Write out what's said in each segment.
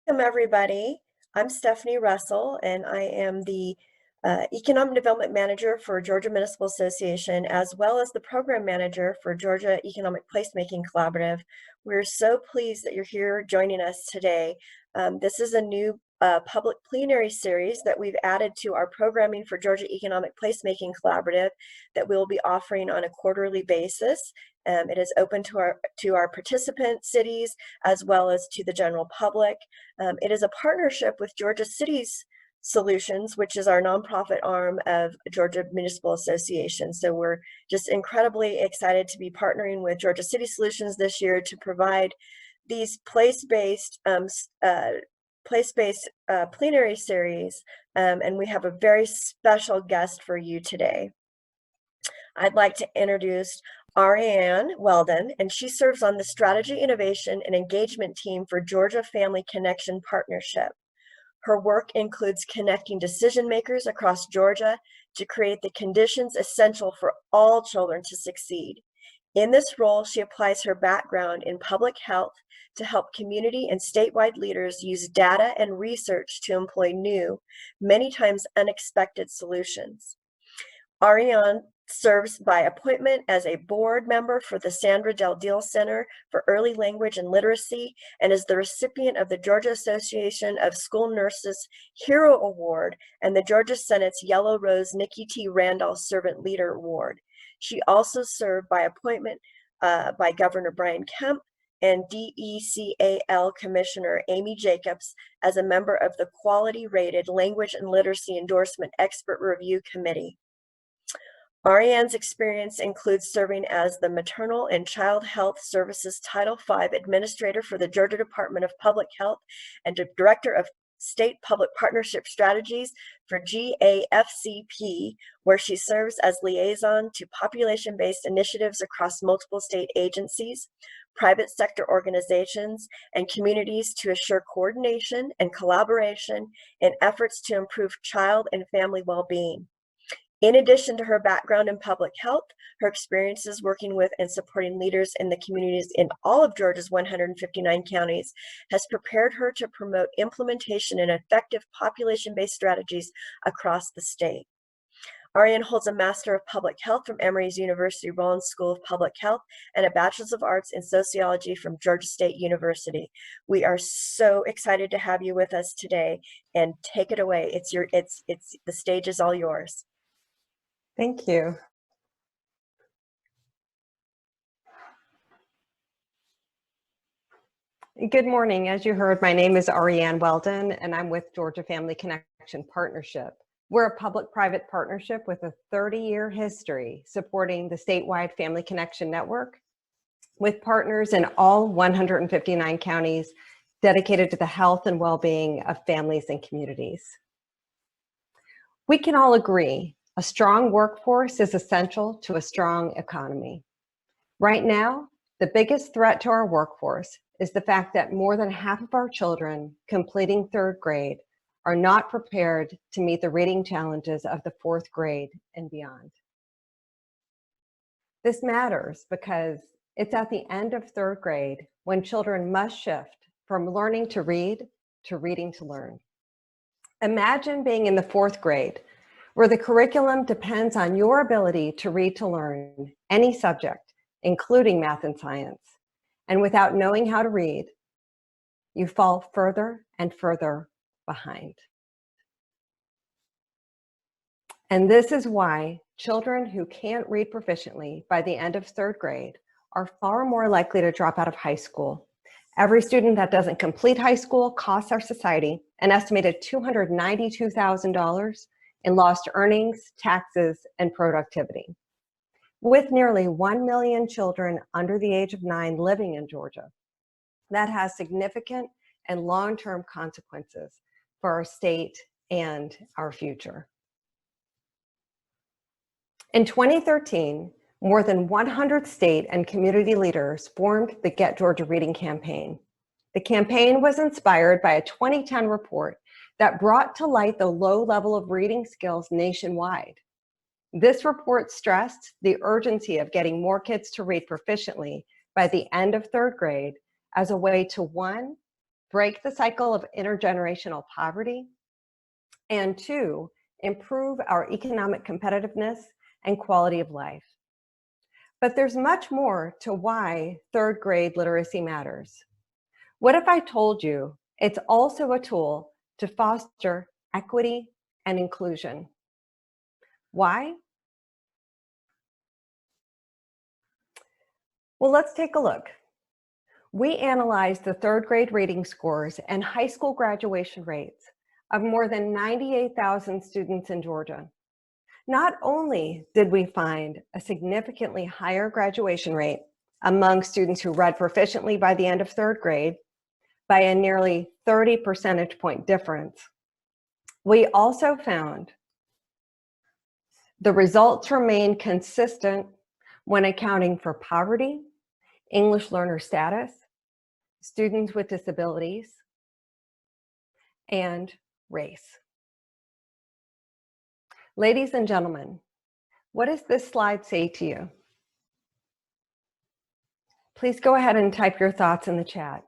Welcome, everybody. I'm Stephanie Russell, and I am the Economic Development Manager for Georgia Municipal Association, as well as the Program Manager for Georgia Economic Placemaking Collaborative. We're so pleased that you're here joining us today. This is a new public plenary series that we've added to our programming for Georgia Economic Placemaking Collaborative that we'll be offering on a quarterly basis. It is open to our participant cities as well as to the general public. It is a partnership with Georgia Cities Solutions, which is our nonprofit arm of Georgia Municipal Association. So we're just incredibly excited to be partnering with Georgia City Solutions this year to provide these place-based plenary series, and we have a very special guest for you today. I'd like to introduce Arianne Weldon, and she serves on the Strategy, Innovation, and Engagement team for Georgia Family Connection Partnership. Her work includes connecting decision makers across Georgia to create the conditions essential for all children to succeed. In this role, she applies her background in public health to help community and statewide leaders use data and research to employ new, many times unexpected solutions. Arianne serves by appointment as a board member for the Sandra Del Deal Center for Early Language and Literacy and is the recipient of the Georgia Association of School Nurses Hero Award and the Georgia Senate's Yellow Rose Nikki T. Randolph Servant Leader Award. She also served by appointment by Governor Brian Kemp and DECAL Commissioner Amy Jacobs as a member of the Quality Rated Language and Literacy Endorsement Expert Review Committee. Arianne's experience includes serving as the Maternal and Child Health Services Title V Administrator for the Georgia Department of Public Health and Director of State Public Partnership Strategies for GAFCP, where she serves as liaison to population-based initiatives across multiple state agencies, private sector organizations, and communities to assure coordination and collaboration in efforts to improve child and family well-being. In addition to her background in public health, her experiences working with and supporting leaders in the communities in all of Georgia's 159 counties has prepared her to promote implementation and effective population-based strategies across the state. Arianne holds a Master of Public Health from Emory's University Rollins School of Public Health and a Bachelor's of Arts in Sociology from Georgia State University. We are so excited to have you with us today, and take it away. The stage is all yours. Thank you. Good morning. As you heard, my name is Arianne Weldon, and I'm with Georgia Family Connection Partnership. We're a public-private partnership with a 30-year history supporting the statewide Family Connection Network with partners in all 159 counties dedicated to the health and well-being of families and communities. We can all agree a strong workforce is essential to a strong economy. Right now, the biggest threat to our workforce is the fact that more than half of our children completing third grade are not prepared to meet the reading challenges of the fourth grade and beyond. This matters because it's at the end of third grade when children must shift from learning to read to reading to learn. Imagine being in the fourth grade, where the curriculum depends on your ability to read to learn any subject, including math and science. And without knowing how to read, you fall further and further behind. And this is why children who can't read proficiently by the end of third grade are far more likely to drop out of high school. Every student that doesn't complete high school costs our society an estimated $292,000 in lost earnings, taxes, and productivity. With nearly 1 million children under the age of 9 living in Georgia, that has significant and long-term consequences for our state and our future. In 2013, more than 100 state and community leaders formed the Get Georgia Reading campaign. The campaign was inspired by a 2010 report that brought to light the low level of reading skills nationwide. This report stressed the urgency of getting more kids to read proficiently by the end of third grade as a way to, 1, break the cycle of intergenerational poverty, and 2, improve our economic competitiveness and quality of life. But there's much more to why third grade literacy matters. What if I told you it's also a tool to foster equity and inclusion? Why? Well, let's take a look. We analyzed the third grade reading scores and high school graduation rates of more than 98,000 students in Georgia. Not only did we find a significantly higher graduation rate among students who read proficiently by the end of third grade, by a nearly 30 percentage point difference, we also found the results remain consistent when accounting for poverty, English learner status, students with disabilities, and race. Ladies and gentlemen, what does this slide say to you? Please go ahead and type your thoughts in the chat.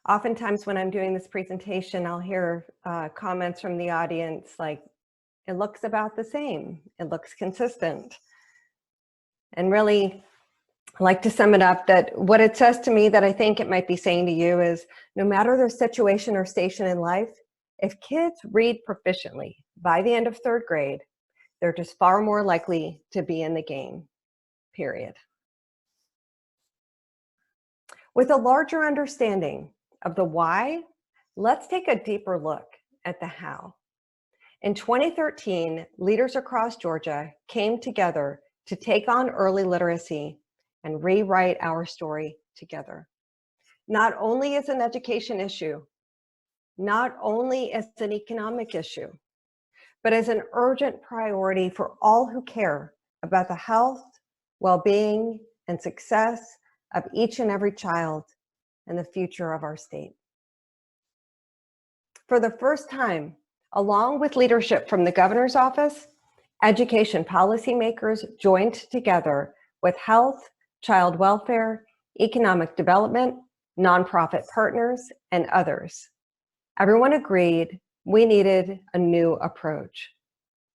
Oftentimes when I'm doing this presentation, I'll hear comments from the audience like, it looks about the same, it looks consistent. And really, I like to sum it up that what it says to me that I think it might be saying to you is, no matter their situation or station in life, if kids read proficiently by the end of third grade, they're just far more likely to be in the game, period. With a larger understanding of the why, let's take a deeper look at the how. In 2013, leaders across Georgia came together to take on early literacy and rewrite our story together. Not only is an education issue, not only as an economic issue, but as an urgent priority for all who care about the health, well-being, and success of each and every child and the future of our state. For the first time, along with leadership from the governor's office, education policymakers joined together with health, child welfare, economic development, nonprofit partners, and others. Everyone agreed we needed a new approach.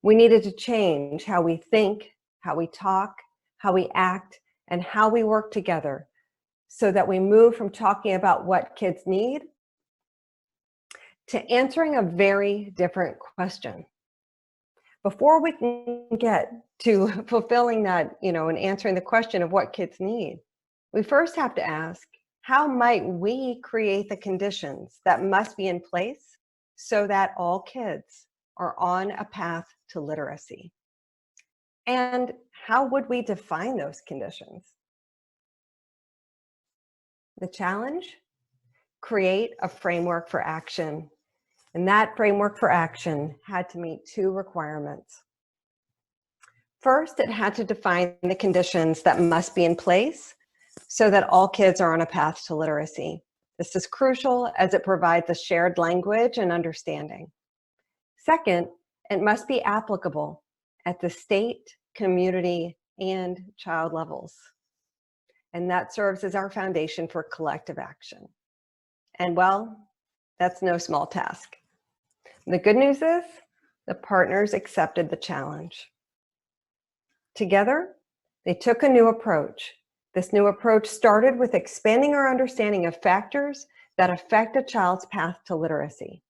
We needed to change how we think, how we talk, how we act, and how we work together so that we move from talking about what kids need to answering a very different question. Before we can get to fulfilling that, and answering the question of what kids need, we first have to ask, how might we create the conditions that must be in place so that all kids are on a path to literacy? And how would we define those conditions? The challenge? Create a framework for action. And that framework for action had to meet 2 requirements. First, it had to define the conditions that must be in place so that all kids are on a path to literacy. This is crucial as it provides a shared language and understanding. Second, it must be applicable at the state, community, and child levels. And that serves as our foundation for collective action. And well, that's no small task. The good news is the partners accepted the challenge. Together, they took a new approach. This new approach started with expanding our understanding of factors that affect a child's path to literacy.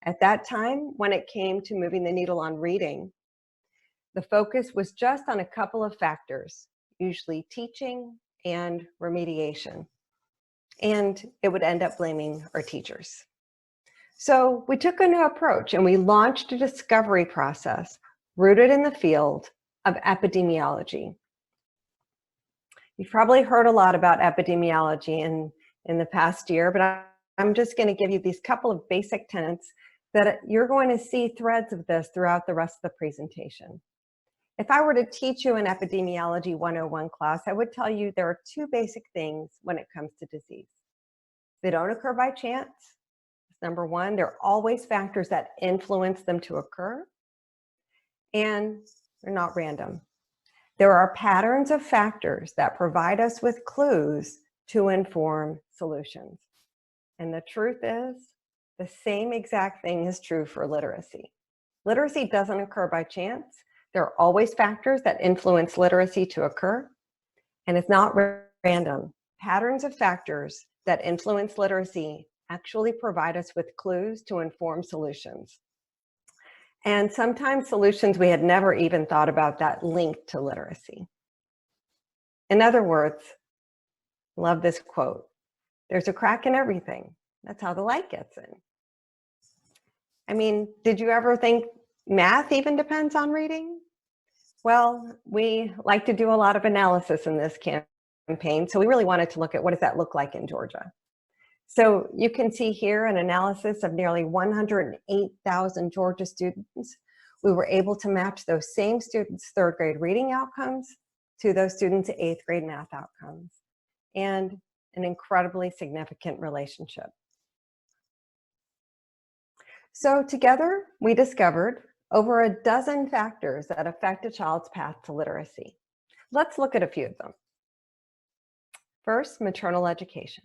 At that time, when it came to moving the needle on reading, the focus was just on a couple of factors, usually teaching and remediation. And it would end up blaming our teachers. So we took a new approach and we launched a discovery process rooted in the field of epidemiology. You've probably heard a lot about epidemiology in the past year, but I'm just going to give you these couple of basic tenets that you're going to see threads of this throughout the rest of the presentation. If I were to teach you an epidemiology 101 class, I would tell you there are 2 basic things when it comes to disease. They don't occur by chance. Number 1, there are always factors that influence them to occur. and they're not random. There are patterns of factors that provide us with clues to inform solutions. And the truth is, the same exact thing is true for literacy. Literacy doesn't occur by chance. There are always factors that influence literacy to occur, and it's not random. Patterns of factors that influence literacy actually provide us with clues to inform solutions. And sometimes solutions we had never even thought about that linked to literacy. In other words, love this quote, there's a crack in everything. That's how the light gets in. I mean, did you ever think math even depends on reading? Well, we like to do a lot of analysis in this campaign, so we really wanted to look at what does that look like in Georgia. So you can see here an analysis of nearly 108,000 Georgia students. We were able to match those same students' third grade reading outcomes to those students' eighth grade math outcomes, and an incredibly significant relationship. So together, we discovered over a dozen factors that affect a child's path to literacy. Let's look at a few of them. First, maternal education.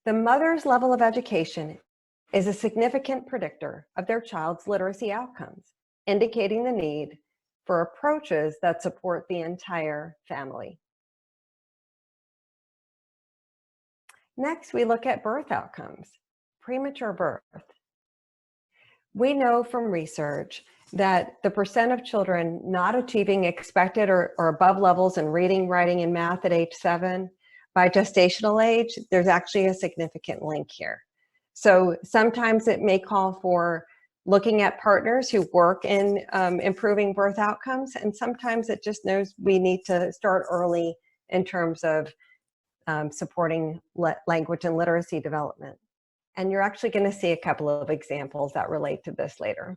The mother's level of education is a significant predictor of their child's literacy outcomes, indicating the need for approaches that support the entire family. Next, we look at birth outcomes. Premature birth. We know from research that the percent of children not achieving expected or above levels in reading, writing, and math at age 7 by gestational age, there's actually a significant link here. So sometimes it may call for looking at partners who work in improving birth outcomes, and sometimes it just knows we need to start early in terms of supporting language and literacy development. And you're actually going to see a couple of examples that relate to this later.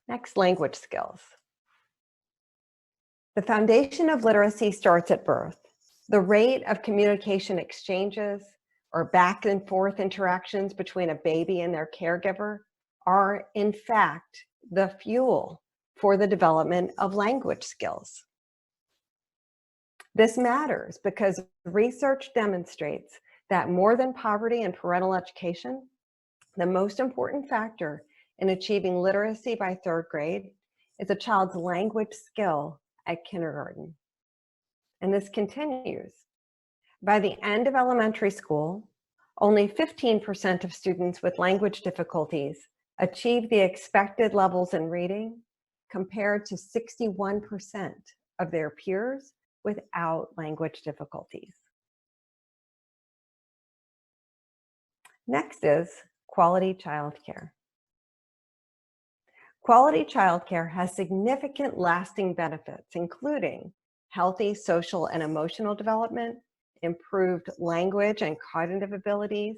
Next, language skills. The foundation of literacy starts at birth. The rate of communication exchanges or back and forth interactions between a baby and their caregiver are, in fact, the fuel for the development of language skills. This matters because research demonstrates that more than poverty and parental education, the most important factor in achieving literacy by third grade is a child's language skill at kindergarten. And this continues. By the end of elementary school, only 15% of students with language difficulties achieve the expected levels in reading, compared to 61% of their peers without language difficulties. Next is quality childcare. Quality childcare has significant lasting benefits, including healthy social and emotional development, improved language and cognitive abilities,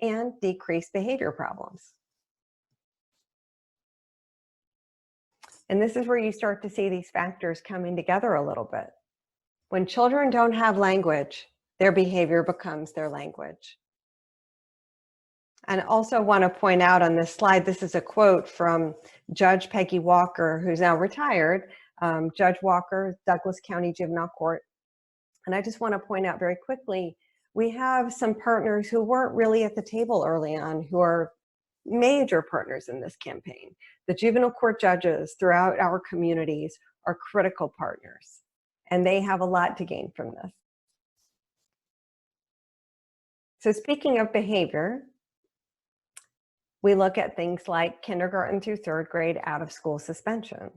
and decreased behavior problems. And this is where you start to see these factors coming together a little bit. When children don't have language, their behavior becomes their language. And I also want to point out on this slide, this is a quote from Judge Peggy Walker, who's now retired, Judge Walker, Douglas County Juvenile Court. And I just want to point out very quickly, we have some partners who weren't really at the table early on who are major partners in this campaign. The juvenile court judges throughout our communities are critical partners, and they have a lot to gain from this. So speaking of behavior, we look at things like kindergarten through third grade out of school suspension.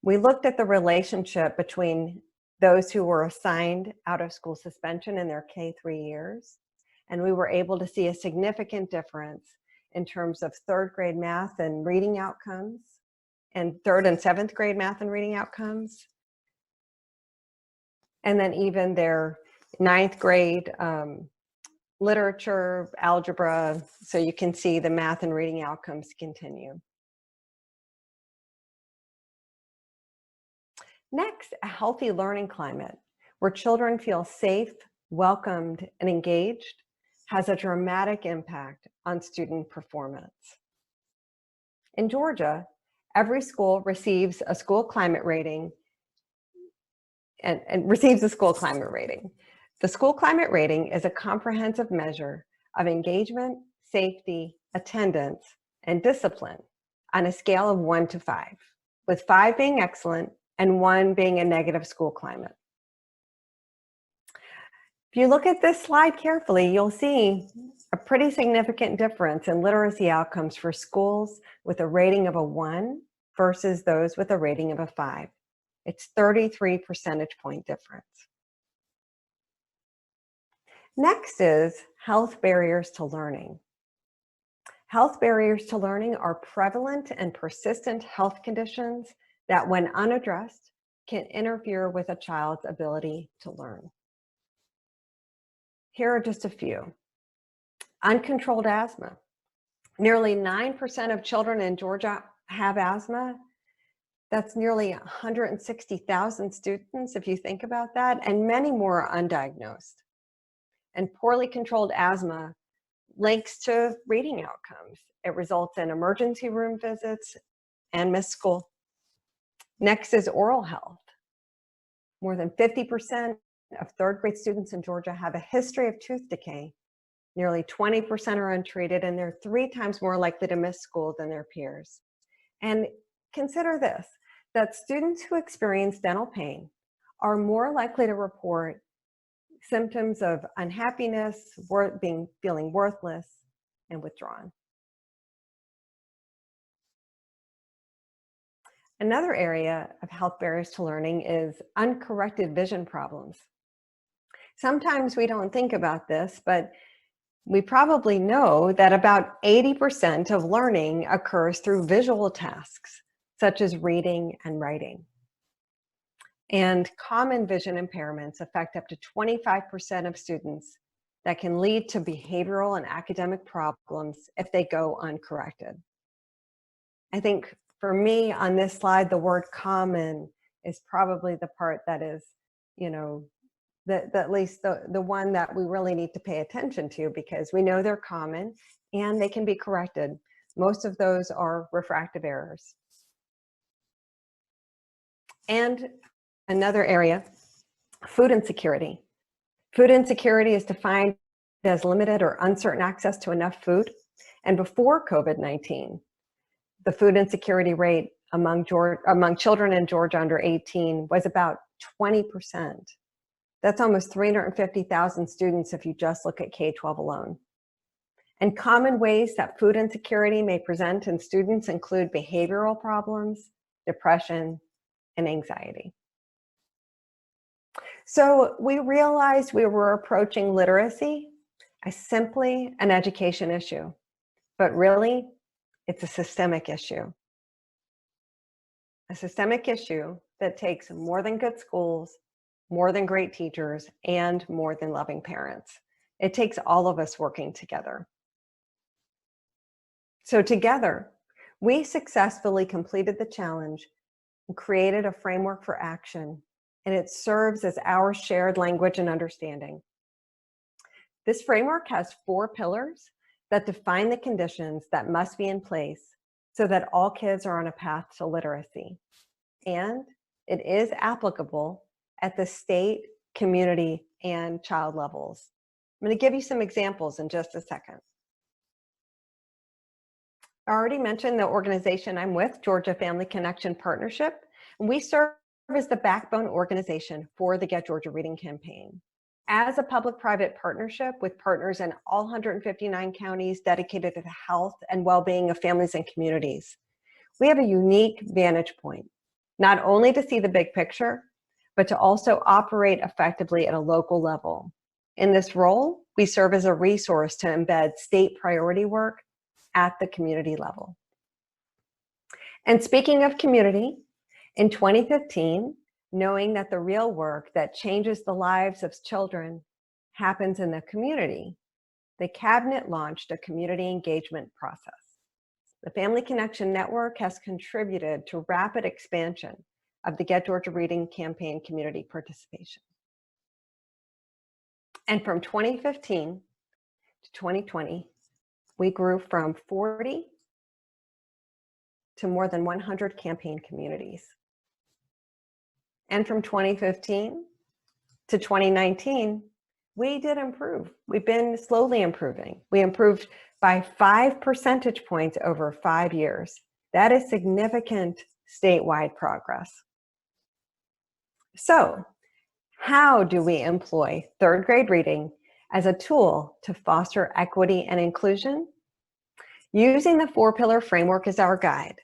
We looked at the relationship between those who were assigned out of school suspension in their K-3 years, and we were able to see a significant difference in terms of third grade math and reading outcomes, and third and seventh grade math and reading outcomes, and then even their ninth grade literature, algebra, so you can see the math and reading outcomes continue. Next, a healthy learning climate where children feel safe, welcomed, and engaged has a dramatic impact on student performance. In Georgia, every school receives a school climate rating and receives a school climate rating. The school climate rating is a comprehensive measure of engagement, safety, attendance, and discipline on a scale of 1 to 5, with 5 being excellent and 1 being a negative school climate. If you look at this slide carefully, you'll see a pretty significant difference in literacy outcomes for schools with a rating of a 1 versus those with a rating of a 5. It's 33 percentage point difference. Next is health barriers to learning. Health barriers to learning are prevalent and persistent health conditions that, when unaddressed, can interfere with a child's ability to learn. Here are just a few. Uncontrolled asthma. Nearly 9% of children in Georgia have asthma. That's nearly 160,000 students, if you think about that, and many more are undiagnosed. And poorly controlled asthma links to reading outcomes. It results in emergency room visits and missed school. Next is oral health. More than 50% of third grade students in Georgia have a history of tooth decay. Nearly 20% are untreated, and they're 3 times more likely to miss school than their peers. And consider this, that students who experience dental pain are more likely to report symptoms of unhappiness, feeling worthless, and withdrawn. Another area of health barriers to learning is uncorrected vision problems. Sometimes we don't think about this, but we probably know that about 80% of learning occurs through visual tasks, such as reading and writing. And common vision impairments affect up to 25% of students that can lead to behavioral and academic problems if they go uncorrected. I think for me on this slide, the word common is probably the part that is, at least the one that we really need to pay attention to, because we know they're common and they can be corrected. Most of those are refractive errors. And another area, food insecurity. Food insecurity is defined as limited or uncertain access to enough food. And before COVID-19, the food insecurity rate among children in Georgia under 18 was about 20%. That's almost 350,000 students if you just look at K-12 alone. And common ways that food insecurity may present in students include behavioral problems, depression, and anxiety. So we realized we were approaching literacy as simply an education issue, but really it's a systemic issue. A systemic issue that takes more than good schools, more than great teachers, and more than loving parents. It takes all of us working together. So together, we successfully completed the challenge and created a framework for action, and it serves as our shared language and understanding. This framework has 4 pillars that define the conditions that must be in place so that all kids are on a path to literacy. And it is applicable at the state, community, and child levels. I'm going to give you some examples in just a second. I already mentioned the organization I'm with, Georgia Family Connection Partnership, and we serve as the backbone organization for the Get Georgia Reading campaign. As a public-private partnership with partners in all 159 counties dedicated to the health and well-being of families and communities, we have a unique vantage point, not only to see the big picture, but to also operate effectively at a local level. In this role, we serve as a resource to embed state priority work at the community level. And speaking of community, in 2015, knowing that the real work that changes the lives of children happens in the community, the Cabinet launched a community engagement process. The Family Connection Network has contributed to rapid expansion of the Get Georgia Reading campaign community participation. And from 2015 to 2020, we grew from 40 to more than 100 campaign communities. And from 2015 to 2019, we did improve. We've been slowly improving. We improved by 5 percentage points over 5 years. That is significant statewide progress. So, how do we employ third grade reading as a tool to foster equity and inclusion? Using the 4-pillar framework as our guide,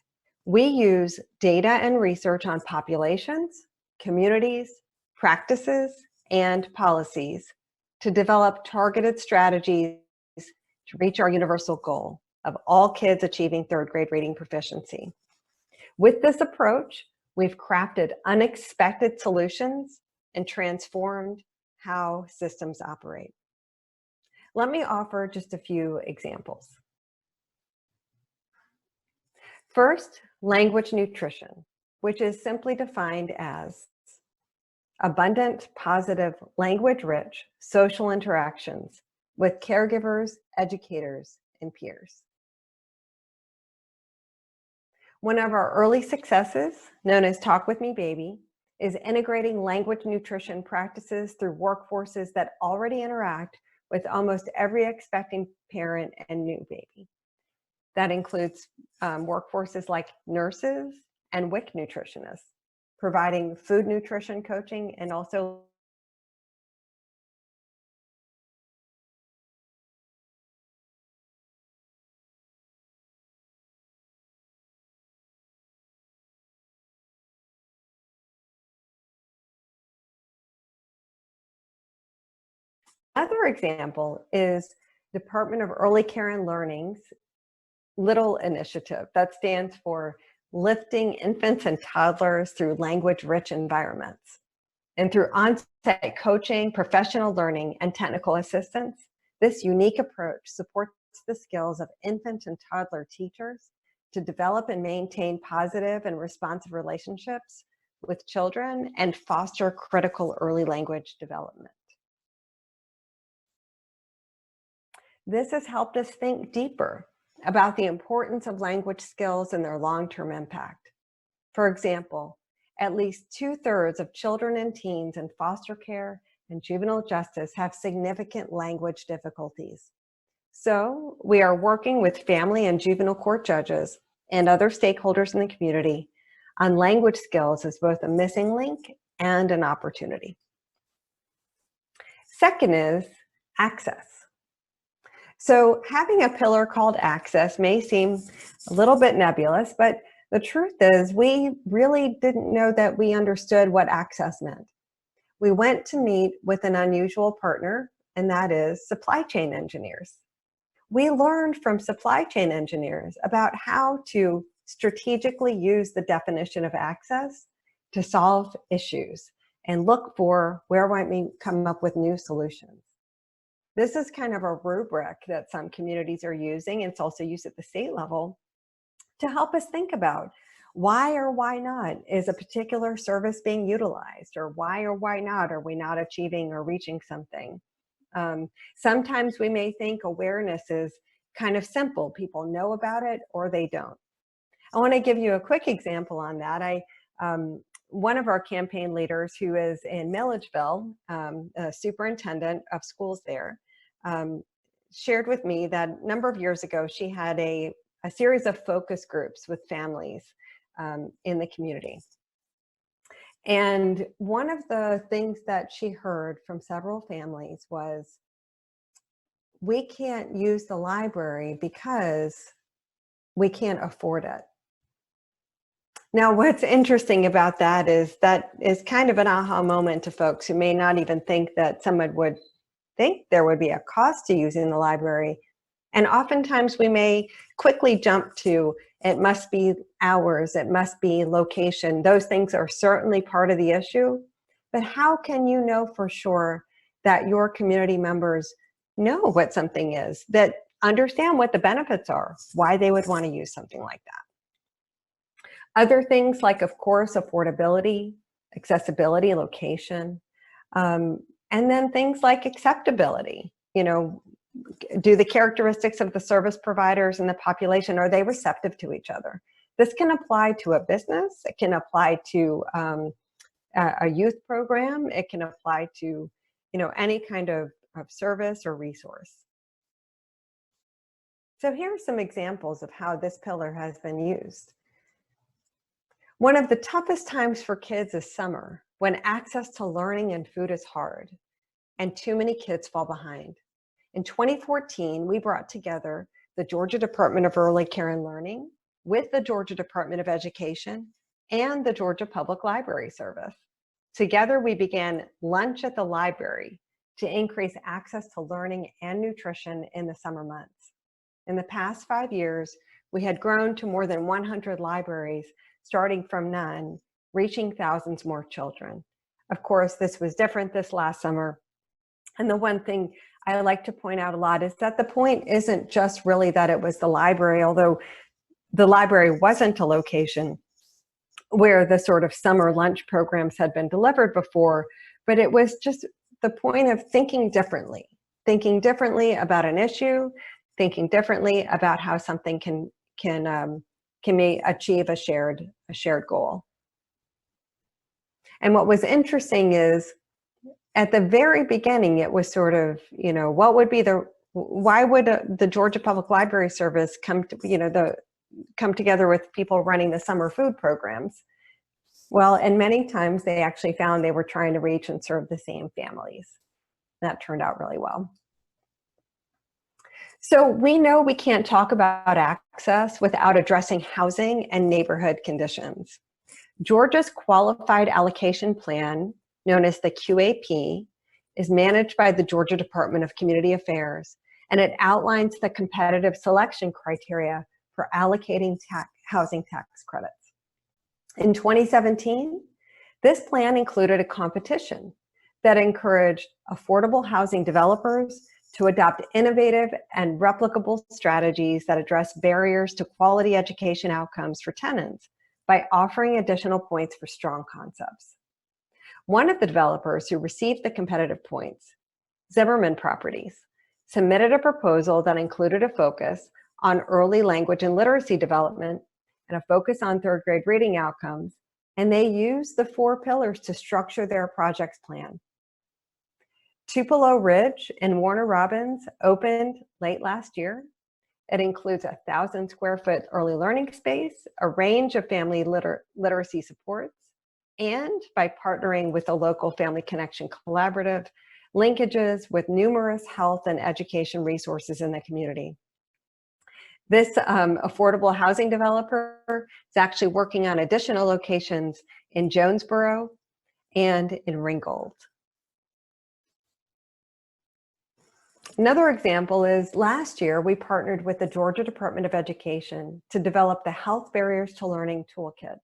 we use data and research on populations, communities, practices, and policies to develop targeted strategies to reach our universal goal of all kids achieving third grade reading proficiency. With this approach, we've crafted unexpected solutions and transformed how systems operate. Let me offer just a few examples. First, language nutrition, which is simply defined as abundant, positive, language-rich social interactions with caregivers, educators, and peers. One of our early successes, known as Talk With Me Baby, is integrating language nutrition practices through workforces that already interact with almost every expecting parent and new baby. That includes workforces like nurses and WIC nutritionists, providing food nutrition coaching and also another example is Department of Early Care and Learning's LITTLE initiative that stands for Lifting Infants and Toddlers Through Language-Rich Environments. And through on-site coaching, professional learning, and technical assistance, this unique approach supports the skills of infant and toddler teachers to develop and maintain positive and responsive relationships with children and foster critical early language development. This has helped us think deeper about the importance of language skills and their long-term impact. For example, at least 2/3 of children and teens in foster care and juvenile justice have significant language difficulties. So we are working with family and juvenile court judges and other stakeholders in the community on language skills as both a missing link and an opportunity. Second is access. So having a pillar called access may seem a little bit nebulous, but the truth is we really didn't know that we understood what access meant. We went to meet with an unusual partner, and that is supply chain engineers. We learned from supply chain engineers about how to strategically use the definition of access to solve issues and look for where might we come up with new solutions. This is kind of a rubric that some communities are using. It's also used at the state level to help us think about why or why not is a particular service being utilized, or why not are we not achieving or reaching something. Sometimes we may think awareness is kind of simple. People know about it or they don't. I want to give you a quick example on that. One of our campaign leaders who is in Milledgeville, a superintendent of schools there, shared with me that a number of years ago she had a series of focus groups with families in the community. And one of the things that she heard from several families was, we can't use the library because we can't afford it. Now, what's interesting about that is kind of an aha moment to folks who may not even think that someone would think there would be a cost to using the library. And oftentimes we may quickly jump to, it must be hours, it must be location. Those things are certainly part of the issue. But how can you know for sure that your community members know what something is, that understand what the benefits are, why they would want to use something like that? Other things like, of course, affordability, accessibility, location, and then things like acceptability. You know, do the characteristics of the service providers and the population, are they receptive to each other? This can apply to a business, it can apply to a youth program, it can apply to any kind of service or resource. So here are some examples of how this pillar has been used. One of the toughest times for kids is summer, when access to learning and food is hard, and too many kids fall behind. In 2014, we brought together the Georgia Department of Early Care and Learning with the Georgia Department of Education and the Georgia Public Library Service. Together, we began Lunch at the Library to increase access to learning and nutrition in the summer months. In the past 5 years, we had grown to more than 100 libraries, starting from none, reaching thousands more children. Of course, this was different this last summer. And the one thing I like to point out a lot is that the point isn't just really that it was the library, although the library wasn't a location where the sort of summer lunch programs had been delivered before, but it was just the point of thinking differently about an issue, thinking differently about how something can achieve a shared goal. And what was interesting is, at the very beginning, it was sort of, what would be why would the Georgia Public Library Service come together with people running the summer food programs? Well, and many times they actually found they were trying to reach and serve the same families. That turned out really well. So we know we can't talk about access without addressing housing and neighborhood conditions. Georgia's Qualified Allocation Plan, known as the QAP, is managed by the Georgia Department of Community Affairs, and it outlines the competitive selection criteria for allocating housing tax credits. In 2017, this plan included a competition that encouraged affordable housing developers to adopt innovative and replicable strategies that address barriers to quality education outcomes for tenants by offering additional points for strong concepts. One of the developers who received the competitive points, Zimmerman Properties, submitted a proposal that included a focus on early language and literacy development and a focus on third grade reading outcomes, and they used the 4 pillars to structure their project's plan. Tupelo Ridge in Warner Robins opened late last year. It includes a 1,000 square foot early learning space, a range of family literacy supports, and by partnering with the local Family Connection Collaborative, linkages with numerous health and education resources in the community. This affordable housing developer is actually working on additional locations in Jonesboro and in Ringgold. Another example is last year, we partnered with the Georgia Department of Education to develop the Health Barriers to Learning Toolkit.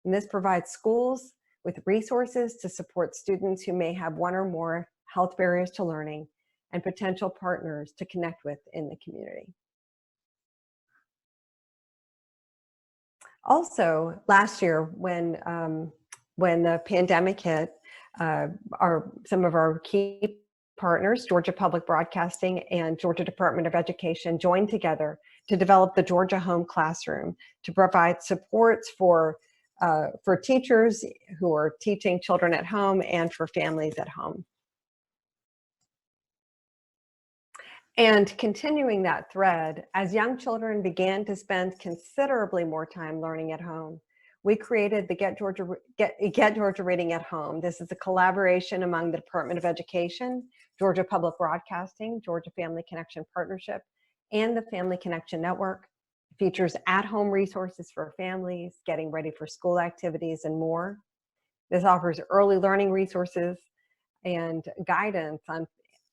And this provides schools with resources to support students who may have one or more health barriers to learning and potential partners to connect with in the community. Also, last year, when the pandemic hit, some of our key partners, Georgia Public Broadcasting and Georgia Department of Education, joined together to develop the Georgia Home Classroom to provide supports for teachers who are teaching children at home and for families at home. And continuing that thread, as young children began to spend considerably more time learning at home, we created the Get Georgia Reading at Home. This is a collaboration among the Department of Education, Georgia Public Broadcasting, Georgia Family Connection Partnership, and the Family Connection Network. It features at-home resources for families, getting ready for school activities, and more. This offers early learning resources and guidance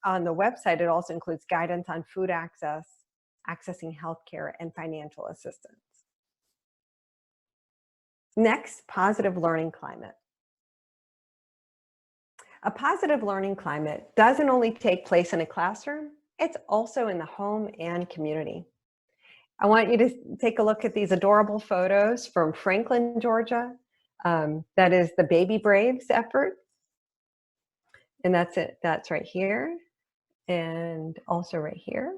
on the website. It also includes guidance on food access, accessing healthcare, and financial assistance. Next, positive learning climate. A positive learning climate doesn't only take place in a classroom, it's also in the home and community. I want you to take a look at these adorable photos from Franklin, Georgia. That is the Baby Braves effort. And that's it, that's right here. And also right here.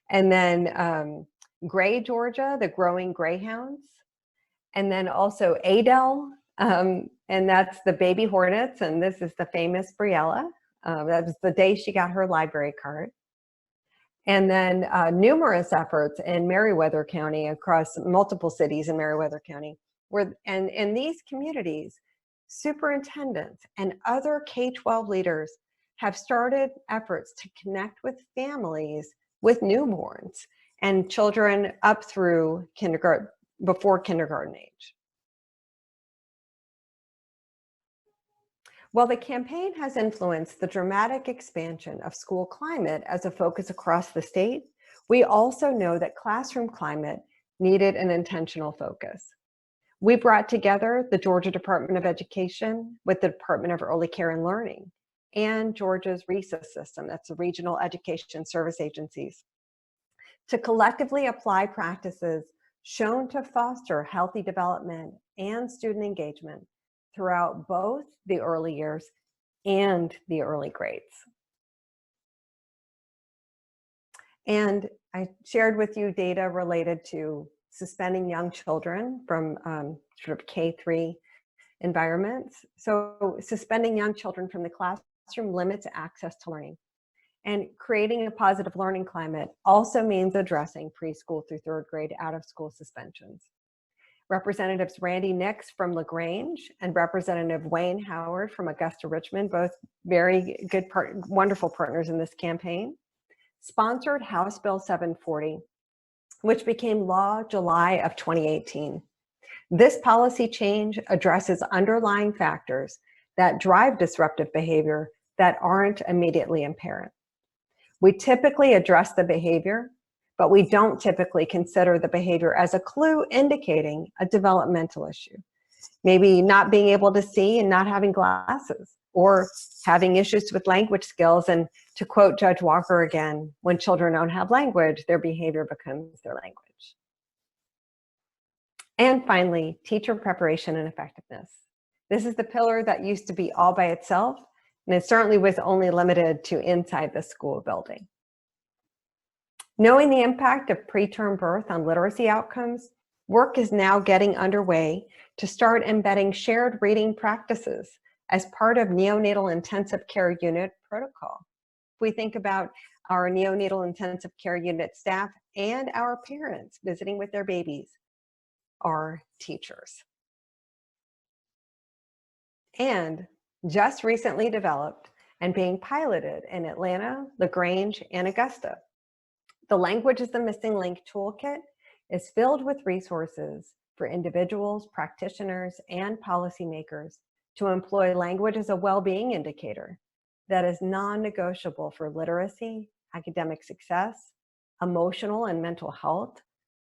And then Gray, Georgia, the Growing Greyhounds. And then also Adele, and that's the baby hornets, and this is the famous Briella. That was the day she got her library card. And then numerous efforts in Meriwether County, across multiple cities in Meriwether County, and in these communities, superintendents and other K-12 leaders have started efforts to connect with families with newborns and children up through kindergarten, before kindergarten age. While the campaign has influenced the dramatic expansion of school climate as a focus across the state, we also know that classroom climate needed an intentional focus. We brought together the Georgia Department of Education with the Department of Early Care and Learning and Georgia's RESA system, that's the Regional Education Service Agencies, to collectively apply practices shown to foster healthy development and student engagement throughout both the early years and the early grades. And I shared with you data related to suspending young children from sort of K-3 environments. So suspending young children from the classroom limits access to learning. And creating a positive learning climate also means addressing preschool through third grade out-of-school suspensions. Representatives Randy Nix from LaGrange and Representative Wayne Howard from Augusta Richmond, both very good, wonderful partners in this campaign, sponsored House Bill 740, which became law July of 2018. This policy change addresses underlying factors that drive disruptive behavior that aren't immediately apparent. We typically address the behavior, but we don't typically consider the behavior as a clue indicating a developmental issue. Maybe not being able to see and not having glasses, or having issues with language skills. And to quote Judge Walker again, when children don't have language, their behavior becomes their language. And finally, teacher preparation and effectiveness. This is the pillar that used to be all by itself, and it certainly was only limited to inside the school building. Knowing the impact of preterm birth on literacy outcomes, work is now getting underway to start embedding shared reading practices as part of neonatal intensive care unit protocol. If we think about our neonatal intensive care unit staff and our parents visiting with their babies, are teachers. And just recently developed and being piloted in Atlanta, LaGrange, and Augusta, the Language is the Missing Link Toolkit is filled with resources for individuals, practitioners, and policymakers to employ language as a well-being indicator that is non-negotiable for literacy, academic success, emotional and mental health,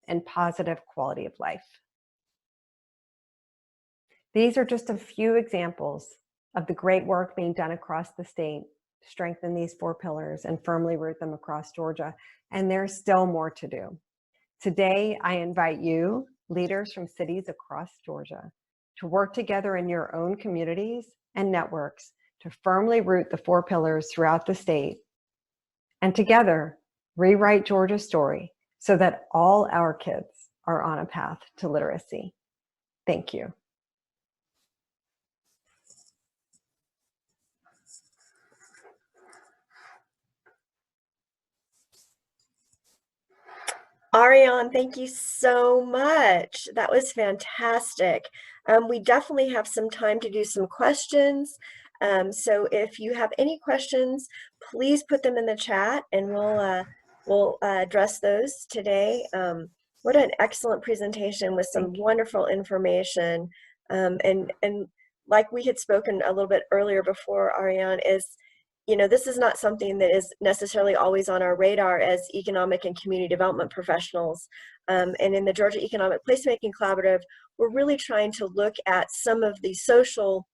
and positive quality of life. These are just a few examples of the great work being done across the state to strengthen these 4 pillars and firmly root them across Georgia. And there's still more to do. Today, I invite you, leaders from cities across Georgia, to work together in your own communities and networks to firmly root the 4 pillars throughout the state, and together rewrite Georgia's story so that all our kids are on a path to literacy. Thank you. Arianne, thank you so much. That was fantastic. We definitely have some time to do some questions. So if you have any questions, please put them in the chat and we'll address those today. What an excellent presentation with some wonderful information. And like we had spoken a little bit earlier before, Arianne, is this is not something that is necessarily always on our radar as economic and community development professionals. And in the Georgia Economic Placemaking Collaborative, we're really trying to look at some of the social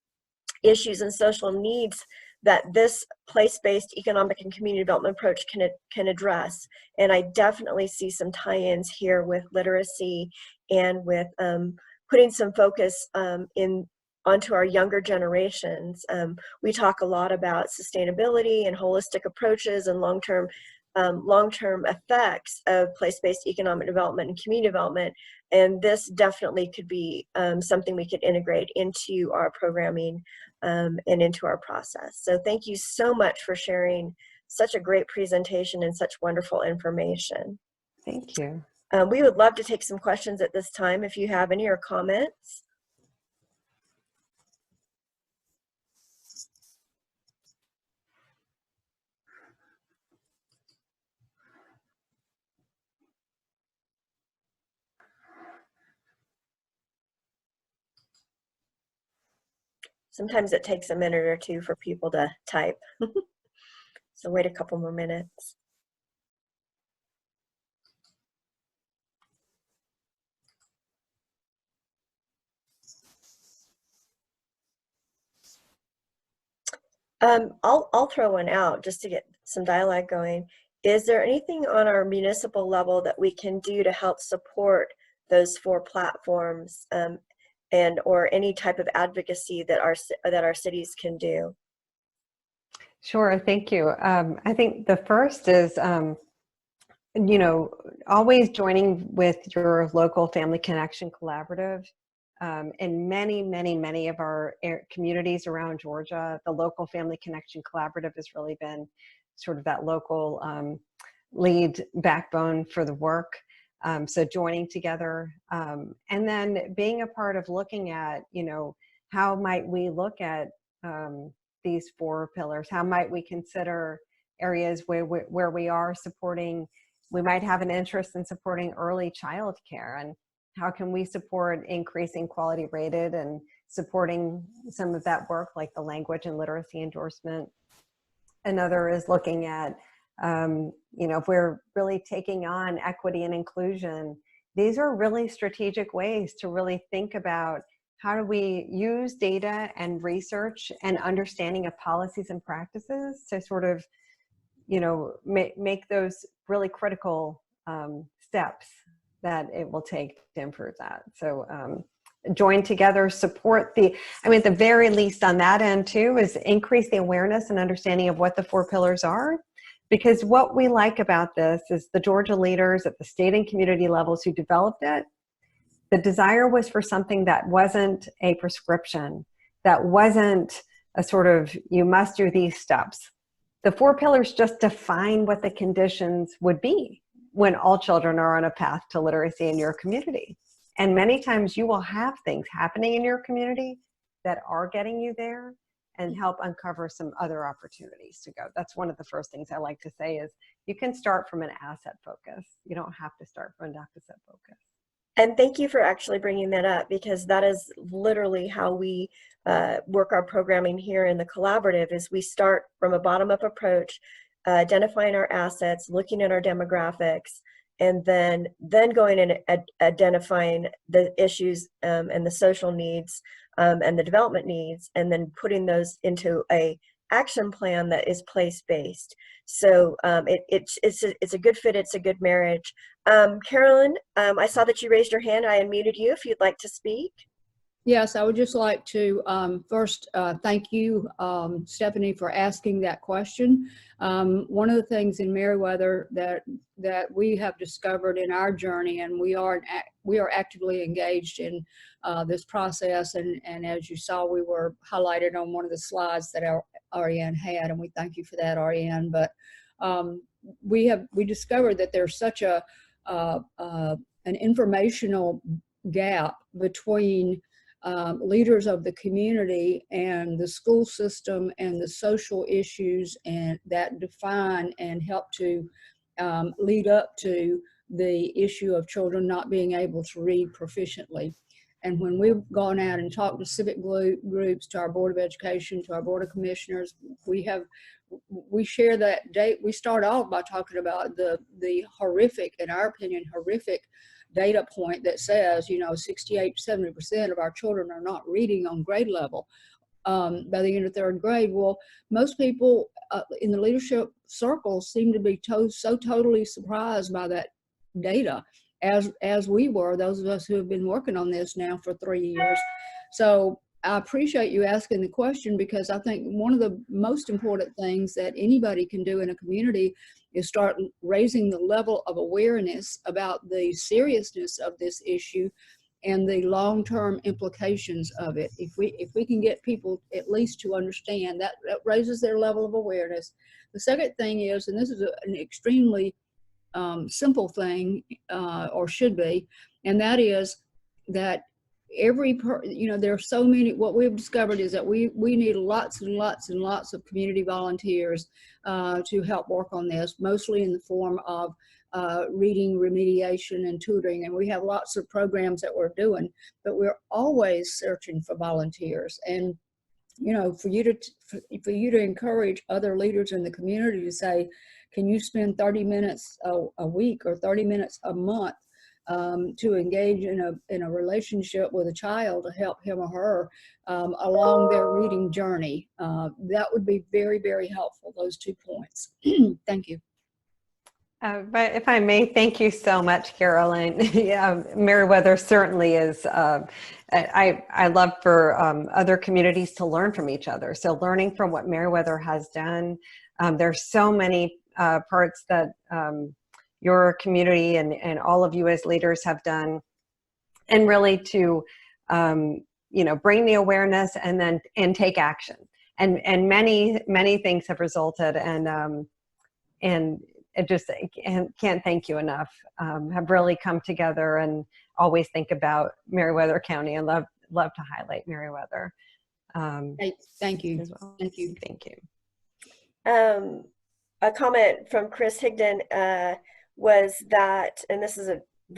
issues and social needs that this place-based economic and community development approach can address. And I definitely see some tie-ins here with literacy and with putting some focus onto our younger generations. We talk a lot about sustainability and holistic approaches and long-term long-term effects of place-based economic development and community development. And this definitely could be something we could integrate into our programming and into our process. So thank you so much for sharing such a great presentation and such wonderful information. Thank you. We would love to take some questions at this time if you have any or comments. Sometimes it takes a minute or two for people to type. So wait a couple more minutes. I'll throw one out just to get some dialogue going. Is there anything on our municipal level that we can do to help support those 4 platforms and or any type of advocacy that our cities can do? Sure, thank you. I think the first is, you know, always joining with your local Family Connection Collaborative. In many of our communities around Georgia, the local Family Connection Collaborative has really been sort of that local lead backbone for the work. So joining together and then being a part of looking at, you know, how might we look at these 4 pillars? How might we consider areas where we are supporting, we might have an interest in supporting early child care, and how can we support increasing quality rated and supporting some of that work like the language and literacy endorsement. Another is looking at, you know, if we're really taking on equity and inclusion, these are really strategic ways to really think about how do we use data and research and understanding of policies and practices to sort of, you know, make those really critical steps that it will take to improve that. So join together, support the, I mean, at the very least on that end too, is increase the awareness and understanding of what the 4 pillars are. Because what we like about this is the Georgia leaders at the state and community levels who developed it, the desire was for something that wasn't a prescription, that wasn't a sort of, you must do these steps. The 4 pillars just define what the conditions would be when all children are on a path to literacy in your community. And many times you will have things happening in your community that are getting you there and help uncover some other opportunities to go. That's one of the first things I like to say is you can start from an asset focus. You don't have to start from a deficit focus. And thank you for actually bringing that up, because that is literally how we work our programming here in the collaborative. Is we start from a bottom-up approach, identifying our assets, looking at our demographics, and then going and identifying the issues and the social needs and the development needs, and then putting those into a action plan that is place-based. So it's a good fit, it's a good marriage. Carolyn, I saw that you raised your hand. I unmuted you if you'd like to speak. Yes, I would just like to first thank you, Stephanie, for asking that question. One of the things in Meriwether that we have discovered in our journey, and we are actively engaged in this process, and as you saw, we were highlighted on one of the slides that Arianne had, and we thank you for that, Arianne. But we discovered that there's such an informational gap between leaders of the community and the school system and the social issues and that define and help to lead up to the issue of children not being able to read proficiently. And when we've gone out and talked to civic groups, to our Board of Education, to our Board of Commissioners, we share that date. We start off by talking about the horrific, in our opinion, horrific data point that says, you know, 68 to 70% of our children are not reading on grade level by the end of 3rd grade. Well, most people in the leadership circles seem to be so totally surprised by that data, as we were, those of us who have been working on this now for 3 years. So I appreciate you asking the question, because I think one of the most important things that anybody can do in a community is start raising the level of awareness about the seriousness of this issue and the long-term implications of it. If we can get people at least to understand that, that raises their level of awareness. The second thing is, and this is an extremely simple thing, or should be, and that is that there are so many, what we've discovered is that we need lots and lots and lots of community volunteers to help work on this, mostly in the form of reading remediation and tutoring. And we have lots of programs that we're doing, but we're always searching for volunteers. And for you to encourage other leaders in the community to say, can you spend 30 minutes a week or 30 minutes a month to engage in a relationship with a child to help him or her along their reading journey? That would be very, very helpful, those 2 points. Thank you. But if I may, thank you so much, Carolyn. Yeah, Meriwether certainly is, I love for other communities to learn from each other. So learning from what Meriwether has done, there's so many parts that your community and all of you as leaders have done, and really to, bring the awareness and take action. And many things have resulted, and it just can't thank you enough. Have really come together and always think about Meriwether County, and love to highlight Meriwether. Thank you. Well. Thank you. Thank you. A comment from Chris Higdon was that, and this is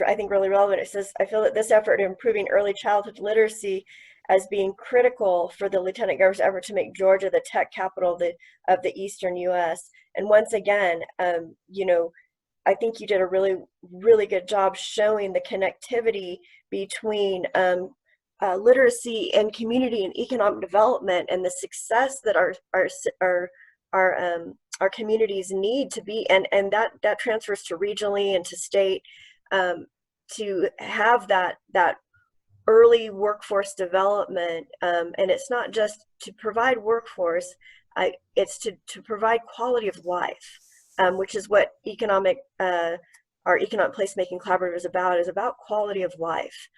I think really relevant. It says, I feel that this effort in improving early childhood literacy as being critical for the Lieutenant Governor's effort to make Georgia the tech capital of the Eastern U.S. And once again, I think you did a really, really good job showing the connectivity between literacy and community and economic development, and the success that our communities need to be, and that transfers to regionally and to state, to have that early workforce development. And it's not just to provide workforce, it's to provide quality of life, which is what our economic placemaking collaborative is about quality of life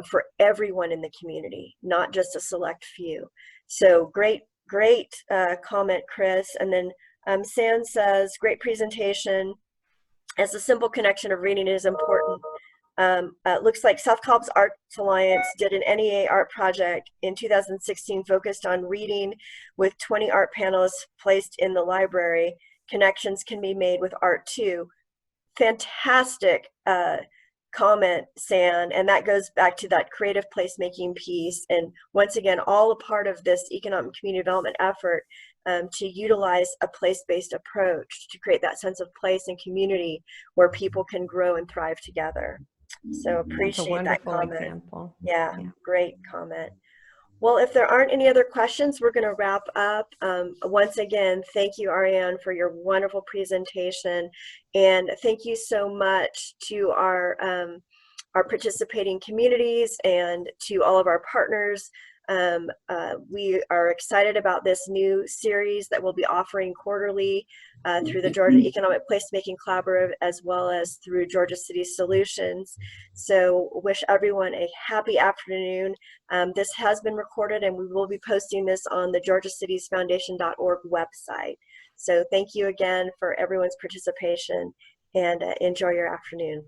for everyone in the community, not just a select few. So great comment, Chris. And then San says, great presentation. As a simple connection of reading is important. It looks like South Cobb's Arts Alliance did an NEA art project in 2016 focused on reading with 20 art panelists placed in the library. Connections can be made with art too. Fantastic comment, San, and that goes back to that creative placemaking piece. And once again, all a part of this economic community development effort to utilize a place-based approach to create that sense of place and community where people can grow and thrive together. So appreciate that comment. Example. Yeah, great comment. Well, if there aren't any other questions, we're going to wrap up. Once again, thank you, Arianne, for your wonderful presentation. And thank you so much to our participating communities and to all of our partners. We are excited about this new series that we'll be offering quarterly through the Georgia Economic Placemaking Collaborative, as well as through Georgia City Solutions. So wish everyone a happy afternoon. This has been recorded, and we will be posting this on the georgiacitiesfoundation.org website. So thank you again for everyone's participation, and enjoy your afternoon.